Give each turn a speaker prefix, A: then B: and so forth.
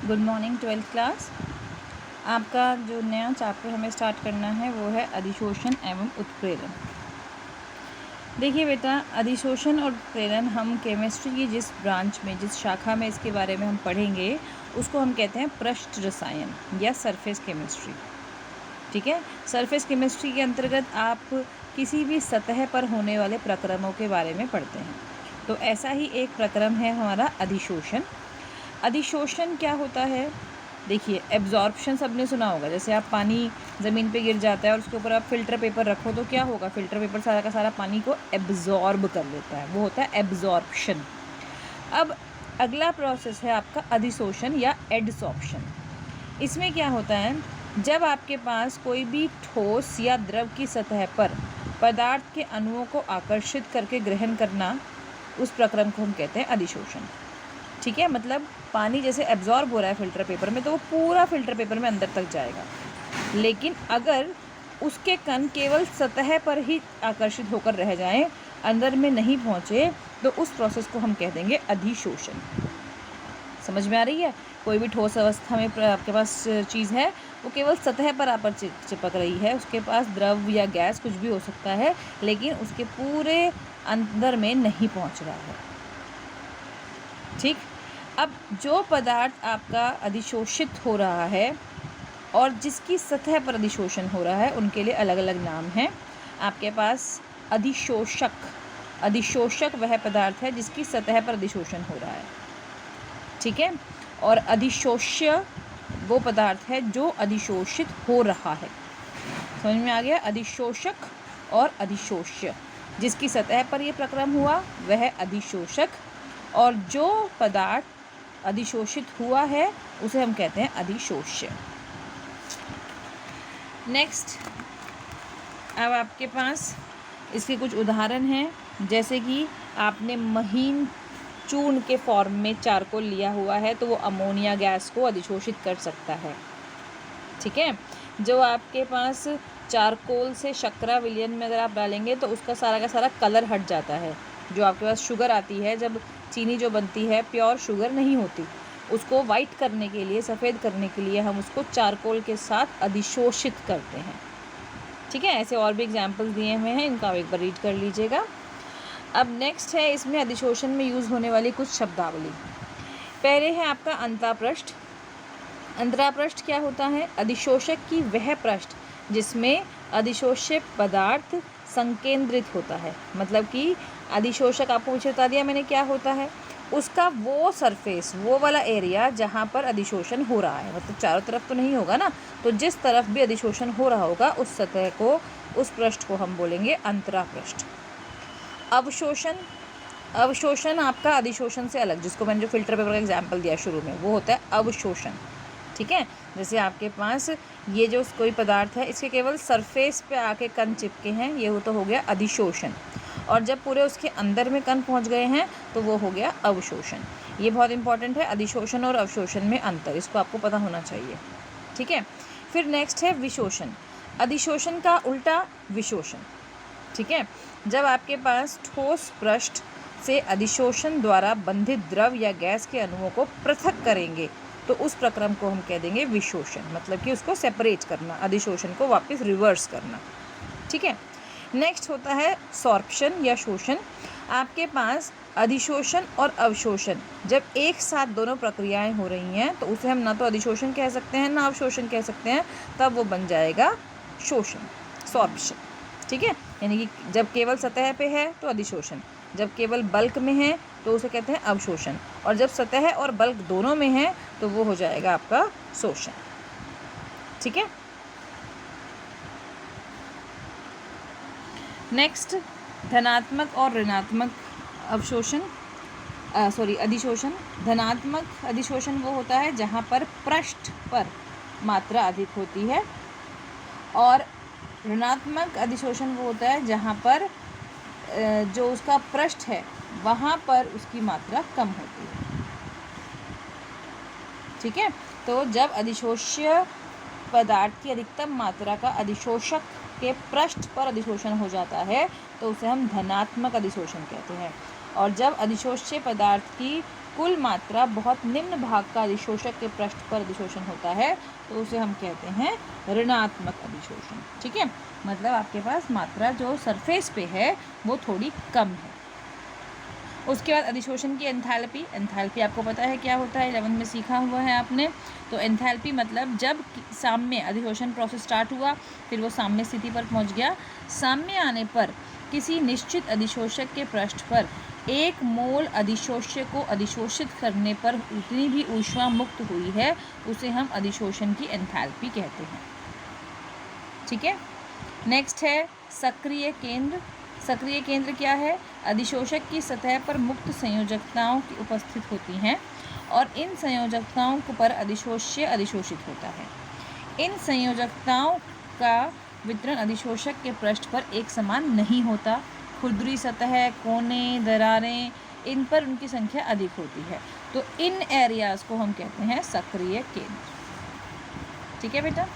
A: Good morning 12th class. आपका जो नया चैप्टर हमें स्टार्ट करना है वो है अधिशोषण एवं उत्प्रेरण। देखिए बेटा, अधिशोषण और उत्प्रेरण हम केमिस्ट्री की जिस ब्रांच में, जिस शाखा में इसके बारे में हम पढ़ेंगे उसको हम कहते हैं पृष्ठ रसायन या सरफेस केमिस्ट्री। ठीक है, सरफेस केमिस्ट्री के अंतर्गत आप किसी भी सतह पर होने वाले प्रक्रमों के बारे में पढ़ते हैं। तो ऐसा ही एक प्रक्रम है हमारा अधिशोषण। अधिशोषण क्या होता है? देखिए, एब्जॉर्प्शन सबने सुना होगा। जैसे आप पानी ज़मीन पे गिर जाता है और उसके ऊपर आप फ़िल्टर पेपर रखो तो क्या होगा? फ़िल्टर पेपर सारा का सारा पानी को एब्जॉर्ब कर लेता है, वो होता है एब्जॉर्प्शन। अब अगला प्रोसेस है आपका अधिशोषण या एडसॉर्प्शन। इसमें क्या होता है? जब आपके पास कोई भी ठोस या द्रव की सतह पर पदार्थ के अणुओं को आकर्षित करके ग्रहण करना, उस प्रक्रम को हम कहते हैं अधिशोषण। ठीक है, मतलब पानी जैसे एब्जॉर्ब हो रहा है फ़िल्टर पेपर में तो वो पूरा फ़िल्टर पेपर में अंदर तक जाएगा, लेकिन अगर उसके कण केवल सतह पर ही आकर्षित होकर रह जाएं, अंदर में नहीं पहुँचे, तो उस प्रोसेस को हम कह देंगे अधिशोषण। समझ में आ रही है? कोई भी ठोस अवस्था में आपके पास चीज़ है, वो केवल सतह पर आप चिपक रही है, उसके पास द्रव या गैस कुछ भी हो सकता है, लेकिन उसके पूरे अंदर में नहीं पहुँच रहा है। ठीक, अब जो पदार्थ आपका अधिशोषित हो रहा है और जिसकी सतह पर अधिशोषण हो रहा है, उनके लिए अलग अलग नाम हैं। आपके पास अधिशोषक, अधिशोषक वह पदार्थ है जिसकी सतह पर अधिशोषण हो रहा है। ठीक है, और अधिशोष्य वो पदार्थ है जो अधिशोषित हो रहा है। समझ में आ गया? अधिशोषक और अधिशोष्य, जिसकी सतह पर यह प्रक्रम हुआ वह अधिशोषक, और जो पदार्थ अधिशोषित हुआ है उसे हम कहते हैं अधिशोष्य। नेक्स्ट, अब आपके पास इसके कुछ उदाहरण हैं। जैसे कि आपने महीन चूर्ण के फॉर्म में चारकोल लिया हुआ है तो वो अमोनिया गैस को अधिशोषित कर सकता है। ठीक है, जो आपके पास चारकोल से शर्करा विलयन में अगर आप डालेंगे तो उसका सारा का सारा कलर हट जाता है। जो आपके पास शुगर आती है, जब चीनी जो बनती है प्योर शुगर नहीं होती, उसको वाइट करने के लिए, सफ़ेद करने के लिए हम उसको चारकोल के साथ अधिशोषित करते हैं। ठीक है, ऐसे और भी एग्जाम्पल्स दिए हुए हैं, इनका एक बार रीड कर लीजिएगा। अब नेक्स्ट है इसमें अधिशोषण में यूज़ होने वाली कुछ शब्दावली। पहले है आपका अंतःपृष्ठ। अंतःपृष्ठ क्या होता है? अधिशोषक की वह पृष्ठ जिसमें अधिशोष्य पदार्थ संकेंद्रित होता है। मतलब कि अधिशोषक आपको पीछे बता दिया मैंने क्या होता है, उसका वो सरफेस, वो वाला एरिया जहाँ पर अधिशोषण हो रहा है, मतलब चारों तरफ तो नहीं होगा ना, तो जिस तरफ भी अधिशोषण हो रहा होगा उस सतह को, उस पृष्ठ को हम बोलेंगे अंतःपृष्ठ। अवशोषण, अवशोषण आपका अधिशोषण से अलग, जिसको मैंने जो फिल्टर पेपर का एग्जाम्पल दिया शुरू में, वो होता है अवशोषण। ठीक है, जैसे आपके पास ये जो कोई पदार्थ है, इसके केवल सरफेस पे आके कण चिपके हैं, ये तो हो गया अधिशोषण, और जब पूरे उसके अंदर में कण पहुंच गए हैं तो वो हो गया अवशोषण। ये बहुत इंपॉर्टेंट है, अधिशोषण और अवशोषण में अंतर, इसको आपको पता होना चाहिए। ठीक है, फिर नेक्स्ट है विशोषण। अधिशोषण का उल्टा विशोषण। ठीक है, जब आपके पास ठोस पृष्ठ से अधिशोषण द्वारा बंधित द्रव या गैस के अणुओं को पृथक करेंगे तो उस प्रक्रम को हम कह देंगे विशोषण, मतलब कि उसको सेपरेट करना, अधिशोषण को वापस रिवर्स करना। ठीक है, नेक्स्ट होता है सॉर्प्शन या शोषण। आपके पास अधिशोषण और अवशोषण जब एक साथ दोनों प्रक्रियाएं हो रही हैं तो उसे हम ना तो अधिशोषण कह सकते हैं ना अवशोषण कह सकते हैं, तब वो बन जाएगा शोषण, सॉर्प्शन। ठीक है, यानी कि जब केवल सतह पे है तो अधिशोषण, जब केवल बल्क में है तो उसे कहते हैं अवशोषण, और जब सतह और बल्क दोनों में है तो वो हो जाएगा आपका शोषण। ठीक है, नेक्स्ट धनात्मक और ऋणात्मक अवशोषण, अधिशोषण। धनात्मक अधिशोषण वो होता है जहाँ पर पृष्ठ पर मात्रा अधिक होती है, और ऋणात्मक अधिशोषण वो होता है जहाँ पर जो उसका पृष्ठ है वहाँ पर उसकी मात्रा कम होती है। ठीक है, तो जब अधिशोष्य पदार्थ की अधिकतम मात्रा का अधिशोषक के पृष्ठ पर अधिशोषण हो जाता है तो उसे हम धनात्मक अधिशोषण कहते हैं, और जब अधिशोष्य पदार्थ की कुल मात्रा बहुत निम्न भाग का अधिशोषक के पृष्ठ पर अधिशोषण होता है तो उसे हम कहते हैं ऋणात्मक अधिशोषण। ठीक है, मतलब आपके पास मात्रा जो सरफेस पे है वो थोड़ी कम है। उसके बाद अधिशोषण की एंथैल्पी। एंथैल्पी आपको पता है क्या होता है, 11th में सीखा हुआ है आपने। तो एंथैल्पी मतलब जब साम्य अधिशोषण प्रोसेस स्टार्ट हुआ, फिर वो साम्य स्थिति पर पहुंच गया। साम्य आने पर किसी निश्चित अधिशोषक के पृष्ठ पर 1 मोल अधिशोष्य को अधिशोषित करने पर उतनी भी ऊष्मा मुक्त हुई है, उसे हम अधिशोषण की एंथैल्पी कहते हैं। ठीक है, नेक्स्ट है सक्रिय केंद्र। सक्रिय केंद्र क्या है? अधिशोषक की सतह पर मुक्त संयोजकताओं की उपस्थित होती हैं और इन संयोजकताओं पर अधिशोष्य अधिशोषित होता है। इन संयोजकताओं का वितरण अधिशोषक के पृष्ठ पर एक समान नहीं होता। खुरदरी सतह, कोने, दरारें, इन पर उनकी संख्या अधिक होती है। तो इन एरियाज को हम कहते हैं सक्रिय केंद्र। ठीक है बेटा।